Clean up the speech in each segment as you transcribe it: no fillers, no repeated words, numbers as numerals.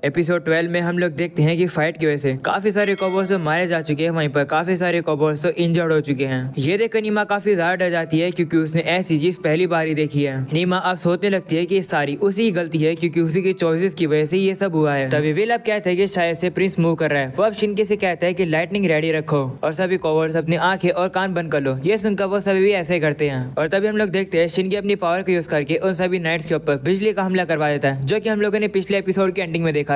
Episode 12 में हम लोग देखते हैं कि फाइट की वजह से काफी सारे कॉबर्स तो मारे जा चुके हैं, वहीं पर काफी सारे कॉबर्स तो इंजर्ड हो चुके हैं। ये देखकर नीमा काफी ज्यादा डर जाती है क्योंकि उसने ऐसी चीज पहली बार ही देखी है। नीमा अब सोचने लगती है कि सारी उसी की गलती है क्योंकि उसी की चॉइसेस की वजह से ये सब हुआ है। तभी विल अब कहता है कि शायद से प्रिंस मूव कर रहा है। वो अब शिनके से कहता है कि लाइटनिंग रेडी रखो और सभी कॉबर्स अपनी आंखें और कान बंद कर लो। ये सुनकर वो सभी भी ऐसे ही करते हैं और तभी हम लोग देखते हैं शिनके अपनी पावर का यूज करके उन सभी नाइट्स के ऊपर बिजली का हमला करवा देता है, जो कि हम लोगों ने पिछले एपिसोड के एंडिंग में देखा था।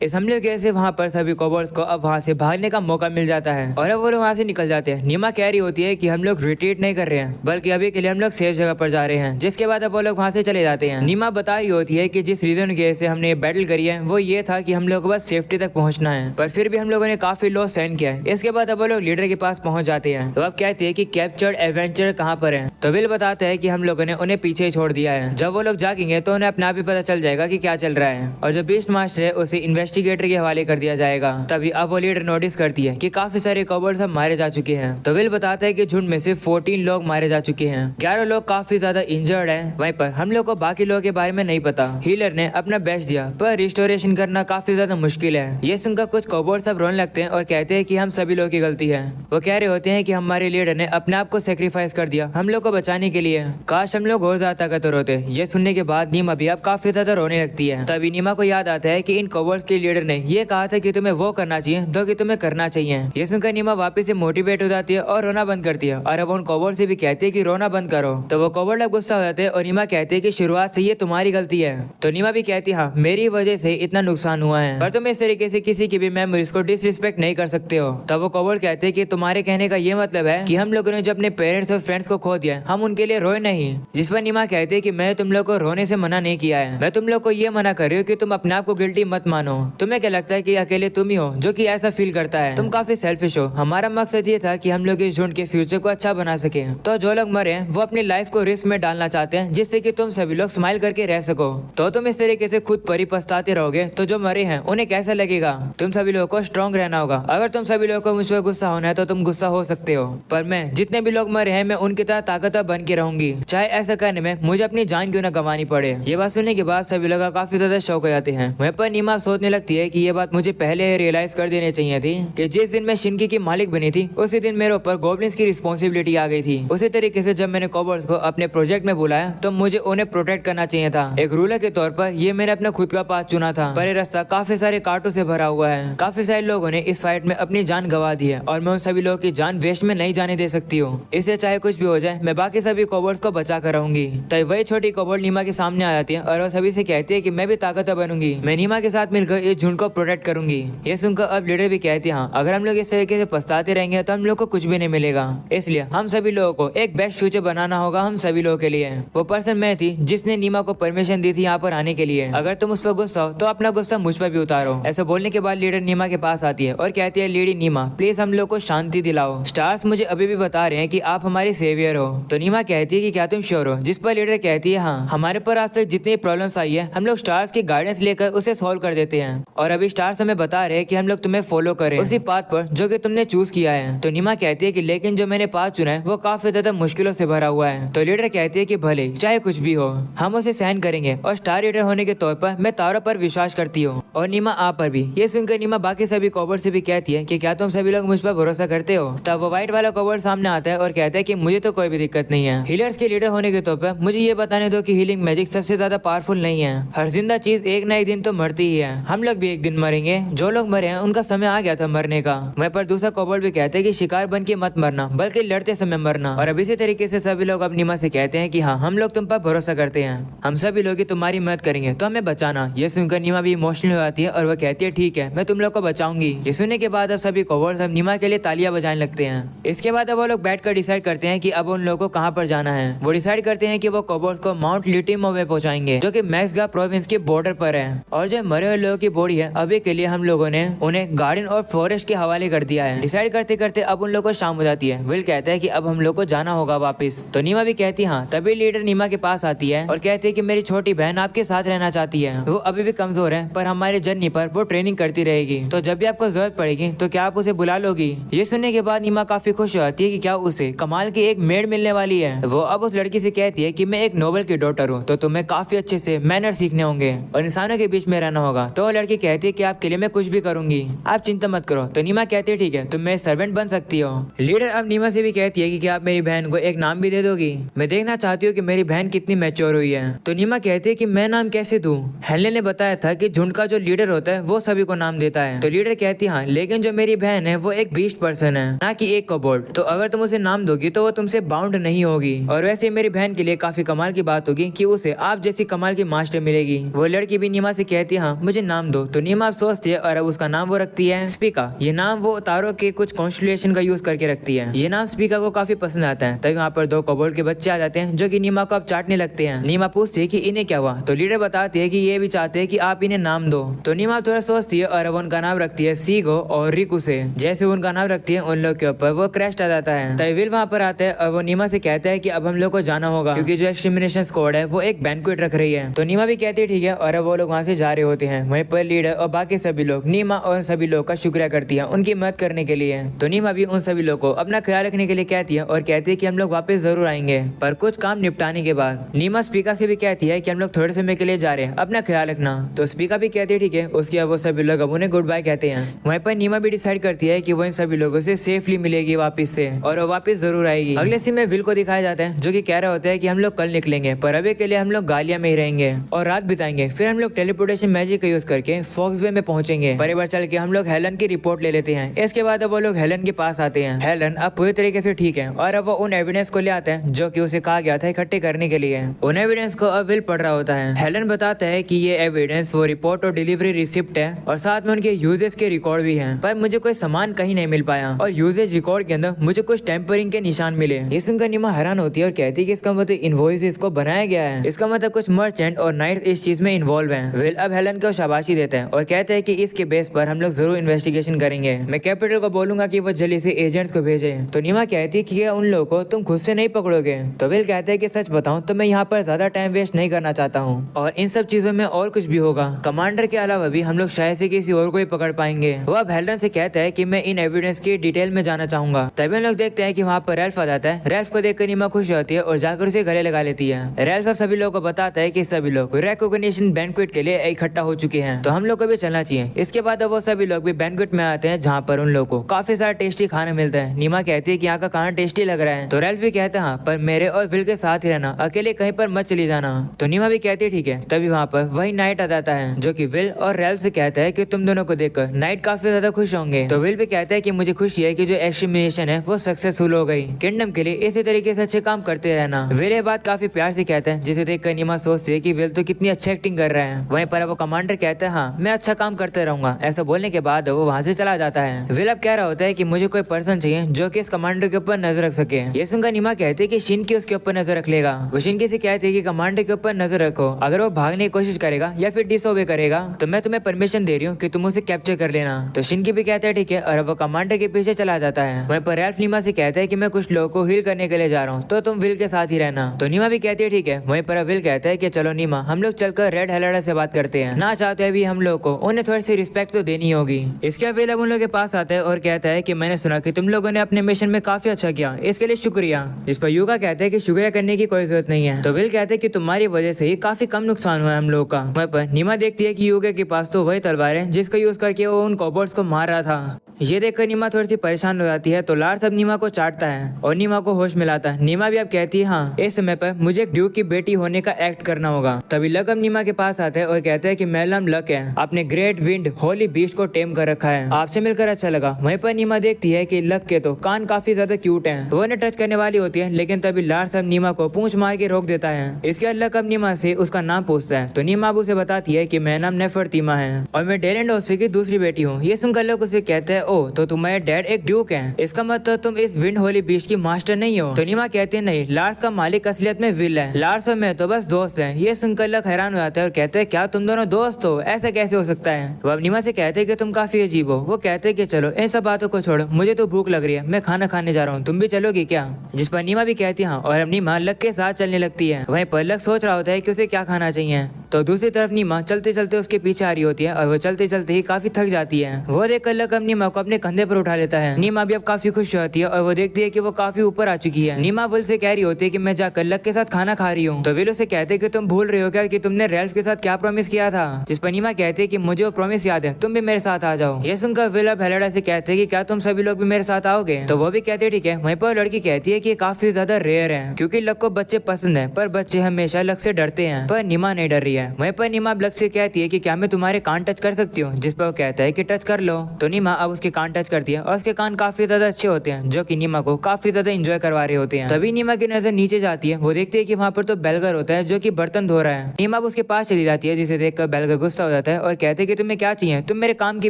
इस हमले की वजह से वहाँ पर सभी कॉबर्स को अब वहाँ से भागने का मौका मिल जाता है और अब वो लोग वहाँ से निकल जाते हैं। नीमा कह रही होती है कि हम लोग रिट्रीट नहीं कर रहे हैं बल्कि अभी के लिए हम लोग सेफ जगह पर जा रहे हैं, जिसके बाद अब वो लोग वहाँ से चले जाते हैं। नीमा बता रही होती है कि जिस रीजन की वजह से हमने बैटल करी है वो ये था कि हम लोग को बस सेफ्टी तक पहुँचना है, पर फिर भी हम लोगों ने काफी लॉस सहन किया है। इसके बाद अब वो लोग लीडर के पास पहुँच जाते हैं। तो अब कहते हैं कि कैप्चर्ड एडवेंचर कहाँ पर है। तो विल बताते हैं कि हम लोगों ने उन्हें पीछे छोड़ दिया है। जब वो लोग जागेंगे तो उन्हें अपने आप ही पता चल जाएगा कि क्या चल रहा है और जो बीस्ट मास्टर है उसे इन्वेस्टिगेटर के हवाले कर दिया जाएगा। तभी अब वो लीडर नोटिस करती है कि काफी सारे कॉबर्स अब मारे जा चुके हैं। तो विल बताता है कि झुंड में से 14 लोग मारे जा चुके हैं, 11 लोग काफी ज्यादा इंजर्ड हैं। वहीं पर हम लोग को बाकी लोगों के बारे में नहीं पता। हीलर ने अपना बेस्ट दिया पर रिस्टोरेशन करना काफी ज्यादा मुश्किल है। ये सुनकर कुछ कॉबर्स अब रोने लगते हैं और कहते हैं कि हम सभी लोगों की गलती है। वो कह रहे होते हैं कि हमारे लीडर ने अपने आप को सेक्रीफाइस कर दिया हम लोग को बचाने के लिए, काश हम लोग और ज्यादा ताकतवर होते। ये सुनने के बाद नीमा भी अब काफी ज्यादा रोने लगती है। तभी नीमा को याद आता है कि इन कॉबर्स के लीडर ने ये कहा था कि तुम्हें वो करना चाहिए जो कि तुम्हें करना चाहिए। ये सुनकर नीमा वापस से मोटिवेट हो जाती है और रोना बंद करती है और अब उन कॉबर्ड से भी कहती है कि रोना बंद करो। तो वो कॉबर्ड अब गुस्सा हो जाते हैं और नीमा कहती है कि शुरुआत से ये तुम्हारी गलती है। तो नीमा भी कहती है हाँ मेरी वजह से इतना नुकसान हुआ है, पर तुम इस तरीके से किसी की भी मेमोरीज को डिसरिस्पेक्ट नहीं कर सकते हो। तब वो कॉबर्ड कहते हैं कि तुम्हारे कहने का ये मतलब है कि हम लोगों ने जो अपने पेरेंट्स और फ्रेंड्स को खो दिया हम उनके लिए रोए नहीं। जिस पर नीमा कहते हैं कि मैं तुम लोग को रोने से मना नहीं किया है, मैं तुम लोग को ये मना कर रही हूँ कि तुम अपने आप को गिल्टी मत मानो। तुम्हें क्या लगता है कि अकेले तुम ही हो जो कि ऐसा फील करता है? तुम काफी सेल्फिश हो। हमारा मकसद ये था कि हम लोग इस झुंड के फ्यूचर को अच्छा बना सके। तो जो लोग मरे वो अपनी लाइफ को रिस्क में डालना चाहते हैं जिससे कि तुम सभी लोग स्माइल करके रह सको। तो तुम इस तरीके से खुद पर ही पछताते रहोगे तो जो मरे हैं उन्हें कैसा लगेगा? तुम सभी लोगों को स्ट्रॉन्ग रहना होगा। अगर तुम सभी लोगों को मुझ पर गुस्सा होना है तो तुम गुस्सा हो सकते हो, पर मैं जितने भी लोग मरे हैं मैं उनकी तरह ताकतवर बन के रहूंगी, चाहे ऐसा करने में मुझे अपनी जान क्यों न गंवानी पड़े। ये बात सुनने के बाद सभी लोग काफी ज्यादा शौक हो जाते हैं। वहीं पर नीमा सोचने लगती है कि ये बात मुझे पहले रियलाइज कर देनी चाहिए थी कि जिस दिन मैं शिनकी की मालिक बनी थी उसी दिन मेरे ऊपर गॉब्लिन्स की रिस्पॉन्सिबिलिटी आ गई थी। उसी तरीके से जब मैंने कॉबर्स को अपने प्रोजेक्ट में बुलाया तो मुझे उन्हें प्रोटेक्ट करना चाहिए था। एक रूलर के तौर पर ये मैंने अपना खुद का पाथ चुना था, पर ये रास्ता काफी सारे कांटों से भरा हुआ है। काफी सारे लोगों ने इस फाइट में अपनी जान गंवा दी है और मैं उन सभी लोगों की जान वेस्ट में नहीं जाने दे सकती हूँ। इससे चाहे कुछ भी हो जाए मैं बाकी सभी कॉबर्स को बचा कर रहूंगी। तभी वही छोटी कॉबर्ड नीमा के सामने आ जाती है और वो सभी से कहती है कि मैं भी ताकतवर बनूंगी, मैं नीमा के साथ मिलकर इस झुंड को प्रोटेक्ट करूंगी। ये सुनकर अब लीडर भी कहती है हाँ अगर हम लोग इस तरीके से पछताते रहेंगे तो हम लोग को कुछ भी नहीं मिलेगा, इसलिए हम सभी लोगों को एक बेस्ट फ्यूचर बनाना होगा हम सभी लोगों के लिए। वो पर्सन मैं थी जिसने नीमा को परमिशन दी थी यहाँ पर आने के लिए। अगर तुम उस पर गुस्सा हो तो अपना गुस्सा मुझ पर भी उतारो। ऐसा बोलने के बाद लीडर नीमा के पास आती है और कहती है लेडी नीमा प्लीज हम लोग को शांति दिलाओ। स्टार्स मुझे अभी भी बता रहे हैं कि आप हमारे सेवियर हो। तो नीमा कहती है कि क्या तुम श्योर हो? जिस पर लीडर कहती है हाँ हमारे पर आज तक जितनी प्रॉब्लम्स आई है हम लोग स्टार्स की गाइडेंस लेकर उसे सॉल्व कर देते हैं और अभी स्टार्स हमें बता रहे हैं कि हम लोग तुम्हें फॉलो करें उसी पाथ पर जो कि तुमने चूज किया है। तो नीमा कहती है कि लेकिन जो मैंने पाथ चुना है वो काफी ज्यादा मुश्किलों से भरा हुआ है। तो लीडर कहती है कि भले चाहे कुछ भी हो हम उसे सहन करेंगे और स्टार लीडर होने के तौर पर मैं तारों पर विश्वास करती हूँ और नीमा आप पर भी। ये सुनकर नीमा बाकी सभी कॉबर्ड से भी कहती है कि क्या तुम सभी लोग मुझ पर भरोसा करते हो? तब वो व्हाइट वाला कॉबर्ड सामने आता है और कहता है कि मुझे तो कोई भी दिक्कत नहीं है। हीलर्स के लीडर होने के तौर पर मुझे ये बताने दो कि हीलिंग मैजिक सबसे ज्यादा पावरफुल नहीं है। हर जिंदा चीज एक ना एक दिन तो मरती ही है, हम लोग भी एक दिन मरेंगे। जो लोग मरे हैं उनका समय आ गया था मरने का। वहीं पर दूसरा कॉबर्ड भी कहते हैं कि शिकार बन के मत मरना बल्कि लड़ते समय मरना। और अब इसी तरीके से सभी लोग अब नीमा से कहते हैं कि हाँ हम लोग तुम पर भरोसा करते हैं, हम सभी लोग तुम्हारी मदद करेंगे तो हमें बचाना। ये सुनकर नीमा भी इमोशनल हो जाती है और वह कहती है ठीक है मैं तुम लोग को बचाऊंगी। ये सुनने के बाद अब सभी कॉबर्ड्स अब नीमा के लिए तालियां बजाने लगते हैं। इसके बाद अब वो लोग बैठकर डिसाइड करते हैं कि अब उन लोगों को कहाँ पर जाना है। वो डिसाइड करते हैं कि वो कॉबर्ड्स को माउंट लिटिमो में पहुंचाएंगे जो कि मैक्सगा प्रोविंस के बॉर्डर पर है। और जो मरे हुए लोगों की बॉडी है अभी के लिए हम लोगों ने उन्हें गार्डन और फॉरेस्ट के हवाले कर दिया है। डिसाइड करते करते अब उन लोगों को शाम हो जाती है। विल कहता है कि अब हम लोग को जाना होगा वापस। तो नीमा भी कहती है हाँ। तभी लीडर नीमा के पास आती है और कहती है कि मेरी छोटी बहन आपके साथ रहना चाहती है। वो अभी भी कमजोर है पर हमारे तुम्हारी जर्नी पर वो ट्रेनिंग करती रहेगी, तो जब भी आपको जरूरत पड़ेगी तो क्या आप उसे बुला लोगी। ये सुनने के बाद नीमा काफी खुश हो जाती है कि क्या उसे कमाल की एक मेड मिलने वाली है। वो अब उस लड़की से कहती है कि मैं एक नोबल की डॉटर हूँ, तो तुम्हें काफी अच्छे से मैनर सीखने होंगे और इंसानों के बीच में रहना होगा। तो वो लड़की कहती है कि आपके लिए मैं कुछ भी करूंगी, आप चिंता मत करो। तो नीमा कहती है ठीक है, तुम मेरे सर्वेंट बन सकती हो। लीडर अब नीमा से भी कहती है कि क्या आप मेरी बहन को एक नाम भी दे दोगी, मैं देखना चाहती हूँ कि मेरी बहन कितनी मैच्योर हुई है। तो नीमा कहती है कि मैं नाम कैसे दूं, हेलेन ने बताया था कि झुंड का जो लीडर होता है वो सभी को नाम देता है। तो लीडर कहती है हाँ, लेकिन जो मेरी बहन है वो एक बीस्ट पर्सन है, ना कि एक कोबोल्ड, तो अगर तुम उसे नाम दोगी तो वो तुमसे बाउंड नहीं होगी। और वैसे मेरी बहन के लिए काफी कमाल की बात होगी कि उसे आप जैसी कमाल की मास्टर मिलेगी। वो लड़की भी नीमा से कहती है हाँ मुझे नाम दो। तो नीमा सोचती है और अब उसका नाम वो रखती है स्पीका। ये नाम वो तारों के कुछ कॉन्स्टलेशन का यूज करके रखती है। ये नाम स्पीका को काफी पसंद आता है। तभी वहाँ पर दो कोबोल्ड के बच्चे आ जाते हैं जो कि नीमा को अब चाटने लगते हैं। नीमा पूछती है कि इन्हें क्या हुआ, तो लीडर बताती है कि ये भी चाहते हैं कि आप इन्हें नाम दो। तो नीमा थोड़ा सोचती है और अब उनका नाम रखती है सीगो और रिकू से। जैसे उनका नाम रखती है उन लोग के ऊपर वो क्रैश आ जाता है। तभी विल वहाँ पर आता है और वो नीमा से कहता है कि अब हम लोग को जाना होगा क्योंकि जो एक्सटरमिनेशन स्क्वाड है वो एक बैंक्वेट रख रही है। तो नीमा भी कहती है ठीक है और अब वो लोग वहाँ से जा रहे होते हैं। वहीं पर लीडर और बाकी सभी लोग नीमा और सभी लोग का शुक्रिया करती है उनकी मदद करने के लिए। तो नीमा भी उन सभी लोग को अपना ख्याल रखने के लिए कहती है और कहती है कि हम लोग वापस जरूर आएंगे पर कुछ काम निपटाने के बाद। नीमा स्पीका से भी कहती है कि हम लोग थोड़े समय के लिए जा रहे हैं, अपना ख्याल रखना। तो स्पीका भी कहती है ठीक है। उसके बाद वो सभी लोग अब उन्हें गुड बाय कहते हैं। वहीं पर नीमा भी डिसाइड करती है कि वो इन सभी लोगों से सेफली मिलेगी वापस से और वो वापस जरूर आएगी। अगले सीन में विल को दिखाया जाता है जो कि कह रहा होता है कि हम लोग कल निकलेंगे पर अभी के लिए हम लोग गालिया में ही रहेंगे और रात बिताएंगे। फिर हम लोग टेलीपोर्टेशन मैजिक का यूज करके फॉक्स वे में पहुंचेंगे। पर एक बार चल के हम लोग हेलन की रिपोर्ट ले लेते हैं। इसके बाद अब वो लोग हेलन के पास आते हैं। हेलन अब पूरी तरीके से ठीक है और अब वो उन एविडेंस को ले आते हैं जो कि उसे कहा गया था इकट्ठे करने के लिए। उन एविडेंस को अब विल पढ़ रहा होता है। हेलन बताता है कि ये एविडेंस वो रिपोर्ट और डिलीवरी रिसिप्ट है और साथ में उनके यूजेस के रिकॉर्ड भी हैं, पर मुझे कोई सामान कहीं नहीं मिल पाया और यूजेज रिकॉर्ड के अंदर मुझे कुछ टेम्परिंग के निशान मिले। ये सुनकर नीमा हैरान होती है और कहती है कि इसका मतलब इनवॉइसेस को बनाया गया है, इसका मतलब कुछ मर्चेंट और नाइट इस चीज में इन्वॉल्व हैं। विल अब हेलन को शाबाशी देता है और कहते हैं कि इसके बेस पर हम लोग जरूर इन्वेस्टिगेशन करेंगे। मैं कैपिटल को बोलूंगा कि वो जल्दी से एजेंट्स को भेजे। तो नीमा कहती है कि क्या उन लोगों को तुम खुद से नहीं पकड़ोगे। तो विल कहते हैं कि सच बताऊं तो मैं यहाँ पर ज्यादा टाइम वेस्ट नहीं करना चाहता हूँ और इन सब चीजों में और कुछ भी होगा। कमांडर के अलावा भी हम लोग शायद से किसी और को ही पकड़ पाएंगे। वो अब हेलन से कहता है कि मैं इन एविडेंस की डिटेल में जाना चाहूंगा। तभी हम लोग देखते हैं कि वहाँ पर रेल्फ आ जाता है। रेल्फ को देखकर नीमा खुश होती है और जाकर उसे गले लगा लेती है। रेल्फ सभी लोगों को बताता है कि सभी लोग रिकॉग्निशन बैंक्वेट के लिए इकट्ठा हो चुके हैं, तो हम लोग को भी चलना चाहिए। इसके बाद वो सभी लोग भी बैंक्वेट में आते हैं जहाँ पर उन लोगों को काफी सारा टेस्टी खाना मिलता है। नीमा कहती है कि यहाँ का खाना टेस्टी लग रहा है। तो रेल्फ भी कहता है हाँ, पर मेरे और विल के साथ ही रहना, अकेले कहीं पर मत चली जाना। तो नीमा भी कहती है ठीक है। तभी वहाँ पर वही नाइट आ जाता है जो कि विल और रेल्फ से कहता है कि तुम दोनों को देखकर नाइट काफी ज्यादा खुश होंगे। तो विल भी कहता है कि मुझे खुशी है कि जो एक्सटरमिनेशन है वो सक्सेसफुल हो गई। किंगडम के लिए इसी तरीके से अच्छे काम करते रहना। विल ये बात काफी प्यार से कहता है जिसे देखकर नीमा सोचती है कि विल तो कितनी अच्छी एक्टिंग कर रहा है। वहीं पर वो कमांडर कहता है हाँ मैं अच्छा काम करते रहूंगा। ऐसा बोलने के बाद वो वहाँ से चला जाता है। विल अब कह रहा होता है कि मुझे कोई पर्सन चाहिए जो कि इस कमांडर के ऊपर नजर रख सके। ये सुनकर नीमा कहते है कि शिनकी उसके ऊपर नजर रख लेगा। वो शिनकी से कहते है कि कमांडर के ऊपर नजर रखो, अगर वो भागने की कोशिश करेगा या फिर डिसओबे करेगा तो मैं तुम्हें परमिशन दे रही हूँ कि तुम उसे कैप्चर कर लेना। तो शिनकी भी कहता है ठीक है और वो कमांडर के पीछे चला जाता है। वहीं पर रेल्फ नीमा से कहता है कि मैं कुछ लोगों को हील करने के लिए जा रहा हूँ, तो तुम विल के साथ ही रहना। तो नीमा भी कहती है ठीक है। वहीं पर विल कहता है कि चलो नीमा हम लोग चलकर रेड हेलड़ा से बात करते हैं, ना चाहते भी हम लोग को उन्हें थोड़ी सी रिस्पेक्ट तो देनी होगी। इसके बाद विल अब उन लोगों के पास आता है और कहता है कि मैंने सुना कि तुम लोगों ने अपने मिशन में काफी अच्छा किया, इसके लिए शुक्रिया। इस पर युगा कहता है कि शुक्रिया करने की कोई जरूरत नहीं है। तो विल कहते हैं कि तुम्हारी वजह से ही काफी कम नुकसान हुआ है हम लोगों का। वहीं पर नीमा देखती है कि युगा के पास तो वही तलवार है जिसका यूज करके वो उन कोबोट्स को मार रहा था। ये देखकर नीमा थोड़ी सी परेशान हो जाती है। तो लार्स अब नीमा को चाटता है और नीमा को होश मिलाता है। नीमा भी अब कहती है हाँ इस समय पर मुझे एक ड्यूक की बेटी होने का एक्ट करना होगा। तभी लक अब नीमा के पास आता है और कहता है कि मेरा नाम लक है, आपने ग्रेट विंड होली बीस्ट को टेम कर रखा है, आपसे मिलकर अच्छा लगा। वहीं पर नीमा देखती है कि लक के तो कान काफी ज्यादा क्यूट हैं। वो उन्हें टच करने वाली होती है लेकिन तभी लार्स अब नीमा को पूंछ मार के रोक देता है। इसके बाद लक अब नीमा से उसका नाम पूछता है। तो नीमा अब उसे बताती है कि मेरा नाम नेफरतीमा है और मैं डेरेन ओस्फी की दूसरी बेटी हूँ। ये सुनकर लक उसे कहता है ओ तो तुम्हारे डैड एक ड्यूक है, इसका मतलब तुम इस विंड होली बीस्ट की मास्टर नहीं हो। तो नीमा कहती है नहीं, लार्स का मालिक असलियत में विल है, लार्स और मैं तो बस दोस्त हैं। ये सुनकर लक हैरान हो जाता है और कहते हैं क्या तुम दोनों दोस्त हो, ऐसा कैसे हो सकता है। वो अब नीमा से कहते हैं कि तुम काफी अजीब हो। वो कहते हैं कि चलो इन सब बातों को छोड़ो, मुझे तो भूख लग रही है, मैं खाना खाने जा रहा हूँ, तुम भी चलोगी क्या। जिस पर नीमा भी कहती है हाँ, और अब नीमा लक के साथ चलने लगती है। वहीं पर लक सोच रहा होता है कि उसे क्या खाना चाहिए। तो दूसरी तरफ नीमा चलते चलते उसके पीछे आ रही होती है और वो चलते चलते ही काफी थक जाती है। वो देखकर लकब नीमा को अपने कंधे पर उठा लेता है। नीमा भी अब काफी खुश होती है और वो देखती है कि वो काफी ऊपर आ चुकी है। नीमा विल से कह रही होती है कि मैं जाकर लक के साथ खाना खा रही हूँ। तो विल उसे कहते हैं कि तुम भूल रहे हो क्या कि तुमने रेल्फ के साथ क्या प्रॉमिस किया था। जिस पर नीमा कहती है कि मुझे वो प्रॉमिस याद है, तुम भी मेरे साथ आ जाओ। ये सुनकर विल अब हेलेडा से कहते हैं कि क्या तुम सभी लोग भी मेरे साथ आओगे। तो वो भी कहते ठीक है। वहीं पर लड़की कहती है कि काफी ज्यादा रेयर है क्योंकि लक को बच्चे पसंद है, पर बच्चे हमेशा लक से डरते हैं। पर नीमा नहीं डर रही है। वहीं पर नीमा लक से कहती है कि क्या मैं तुम्हारे कान टच कर सकती हूँ, जिस पर वो कहता है कि टच कर लो। तो नीमा अब उसके कान टच करती है और उसके कान काफी ज्यादा अच्छे होते हैं जो कि नीमा को काफी ज्यादा एंजॉय करवा रहे होते हैं। तभी नीमा की नजर नीचे जाती है। वो देखती है कि वहाँ पर तो बेलगर होता है जो कि बर्तन धो रहा है। नीमा उसके पास चली जाती है जिसे देखकर बेलगर गुस्सा हो जाता है और कहते हैं कि तुम्हें क्या चाहिए, तुम मेरे काम के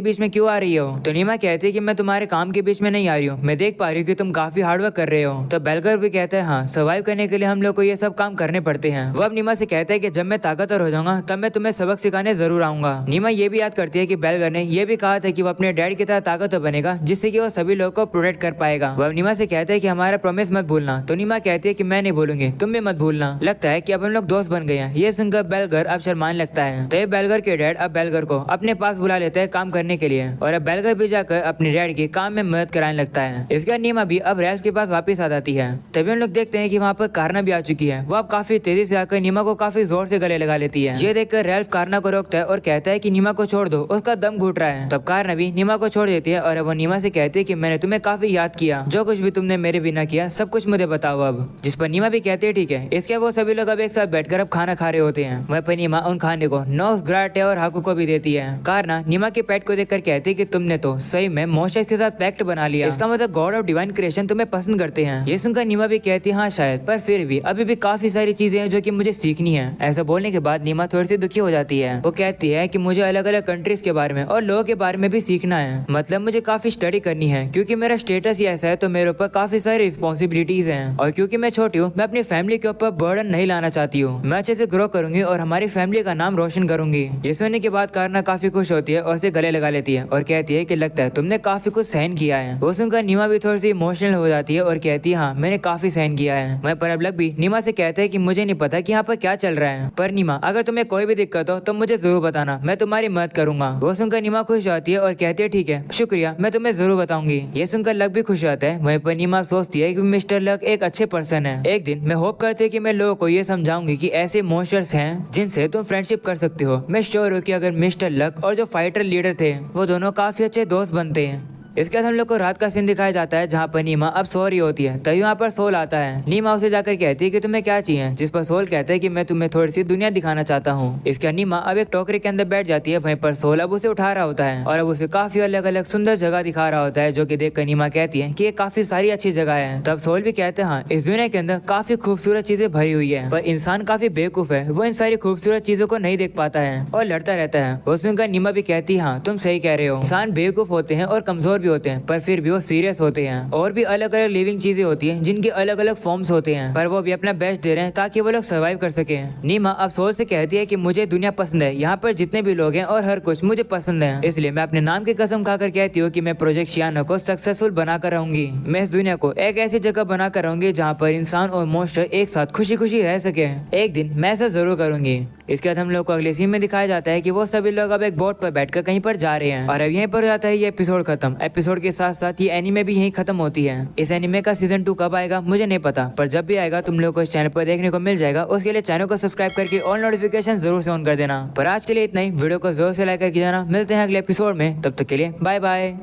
बीच में क्यों आ रही हो। तो नीमा कहती है कि मैं तुम्हारे काम के बीच में नहीं आ रही हूँ, मैं देख पा रही हूँ कि तुम काफी हार्डवर्क कर रहे हो। तो बेलगर भी कहता है हाँ, सर्वाइव करने के लिए हम लोग को ये सब काम करने पड़ते हैं। वो अब नीमा से कहता है कि जब मैं ताकतवर हो जाऊंगा तब मैं तुम्हें सबक सिखाने जरूर आऊंगा। नीमा ये भी याद करती है कि बेलगर ने ये भी कहा था कि वो अपने डैड की तरह ताकतवर बनेगा जिससे कि वो सभी लोगों को प्रोटेक्ट कर पाएगा। वो अब नीमा से कहता है कि हमारा प्रॉमिस मत भूलना। तो नीमा कहती है कि मैं नहीं भूलूंगी, तुम भी मत भूलना। लगता है कि अब हम लोग दोस्त बन गए हैं। ये सुनकर बेलगर अब शर्माने लगता है। तो ये बेलगर के डैड अब बेलगर को अपने पास बुला लेते हैं काम करने के लिए और अब बेलगर भी जाकर अपने डैड के काम में मदद कराने लगता है। इसके बाद नीमा भी अब रेल्फ के पास वापस आ जाती है। तभी हम लोग देखते हैं कि वहाँ पर कारना भी आ चुकी है। वो अब काफी तेजी से आकर नीमा को काफी जोर से गले लगा लेती है। ये देखकर रेल्फ कारना को रोकता है और कहता है कि नीमा को छोड़ दो, उसका दम घुट रहा है। तब कारना भी नीमा को छोड़ देती है और वो नीमा से कहती है कि मैंने तुम्हें काफी याद किया, जो कुछ भी तुमने मेरे बिना किया सब कुछ मुझे बताओ अब। जिस पर नीमा भी कहती है ठीक है। इसके वो सभी लोग अब एक साथ बैठकर अब खाना खा रहे होते हैं। वहीं पर नीमा उन खाने को नोस, ग्राटे और हाकू को भी देती है। कारना नीमा के पेट को देखकर कहती है कि तुमने तो सही में मोशेस के साथ पैक्ट बना लिया, इसका मतलब गॉड ऑफ डिवाइन क्रिएशन तुम्हें पसंद करते हैं। ये सुनकर नीमा भी कहती है हाँ शायद, पर फिर भी अभी भी काफी सारी चीजें हैं जो कि मुझे सीखनी है। ऐसा बोलने के बाद नीमा थोड़ी सी दुखी हो जाती है। वो कहती है कि मुझे अलग अलग कंट्रीज के बारे में और लोगों के बारे में भी सीखना है, मतलब मुझे काफी स्टडी करनी है क्योंकि मेरा स्टेटस ही ऐसा है, तो मेरे ऊपर काफी सारी रिस्पॉन्सिबिलिटीज हैं और क्योंकि मैं छोटी हूँ मैं अपनी फैमिली के ऊपर बर्डन नहीं लाना चाहती हूँ। मैं अच्छे से ग्रो करूंगी और हमारी फैमिली का नाम रोशन करूंगी। ये सुनने के बाद कारना काफी खुश होती है और उसे गले लगा लेती है और कहती है कि लगता है तुमने काफी कुछ सहन किया है। वो सुनकर नीमा भी थोड़ी सी इमोशनल हो जाती है और कहती है हाँ मैंने काफी सहन किया है। मैं पर अब लग भी नीमा से कहता है कि मुझे नहीं पता कि यहाँ पर क्या चल रहा है, पर नीमा अगर तुम्हें कोई भी दिक्कत हो तो मुझे जरूर बताना, मैं तुम्हारी मदद करूंगा। वो सुनकर नीमा खुश होती है और कहती है ठीक है शुक्रिया, मैं तुम्हें जरूर बताऊंगी। ये सुनकर लक भी खुश होता है। वहीं पर नीमा सोचती है कि मिस्टर लक एक अच्छे पर्सन है। एक दिन मैं होप करती हूँ कि मैं लोगों को ये समझाऊंगी कि ऐसे मॉन्स्टर्स हैं जिनसे तुम फ्रेंडशिप कर सकते हो। मैं श्योर हूँ कि अगर मिस्टर लक और जो फाइटर लीडर थे वो दोनों काफी अच्छे दोस्त बनते हैं। इसके बाद हम लोग को रात का सीन दिखाया जाता है जहाँ पर नीमा अब सो रही होती है। तभी वहाँ पर सोल आता है। नीमा उसे जाकर कहती है कि तुम्हें क्या चाहिए, जिस पर सोल कहता है कि मैं तुम्हें थोड़ी सी दुनिया दिखाना चाहता हूँ। इसके बाद नीमा अब एक टोकरी के अंदर बैठ जाती है। वहीं पर सोल अब उसे उठा रहा होता है और अब उसे काफी अलग अलग सुंदर जगह दिखा रहा होता है, जो कि देखकर नीमा कहती है कि ये काफी सारी अच्छी जगह है। तब सोल भी कहते हैं हाँ इस दुनिया के अंदर काफी खूबसूरत चीजें भरी हुई है, पर इंसान काफी बेवकूफ है, वो इन सारी खूबसूरत चीजों को नहीं देख पाता है और लड़ता रहता है। वो सुनकर नीमा भी कहती है हाँ तुम सही कह रहे हो, इंसान बेवकूफ होते हैं और कमजोर भी होते हैं, पर फिर वो सीरियस होते हैं। और भी अलग अलग लिविंग चीजें होती हैं जिनके अलग अलग फॉर्म्स होते हैं, पर वो भी अपना बेस्ट दे रहे हैं ताकि वो लोग सर्वाइव कर सके। नीमा अफसोस से कहती है कि मुझे दुनिया पसंद है, यहाँ पर जितने भी लोग हैं और हर कुछ मुझे पसंद है, इसलिए मैं अपने नाम की कसम खाकर कहती हूँ कि मैं प्रोजेक्ट शियाना को सक्सेसफुल बनाकर रहूंगी। मैं इस दुनिया को एक ऐसी जगह बनाकर रहूंगी जहाँ पर इंसान और मॉन्स्टर एक साथ खुशी खुशी रह सके। एक दिन मैं ऐसा जरूर करूंगी। इसके बाद हम लोग को अगले सीन में दिखाया जाता है कि वो सभी लोग अब एक बोट पर बैठकर कहीं पर जा रहे हैं और अब यहीं पर हो जाता है ये एपिसोड खत्म। एपिसोड के साथ साथ ये एनीमे भी यहीं खत्म होती है। इस एनीमे का सीजन 2 कब आएगा मुझे नहीं पता, पर जब भी आएगा तुम लोग को इस चैनल पर देखने को मिल जाएगा। उसके लिए चैनल को सब्सक्राइब करके ऑल नोटिफिकेशन जरूर से ऑन कर देना। पर आज के लिए इतना ही, वीडियो को जोर से लाइक करके जाना। मिलते हैं अगले एपिसोड में, तब तक के लिए बाय बाय।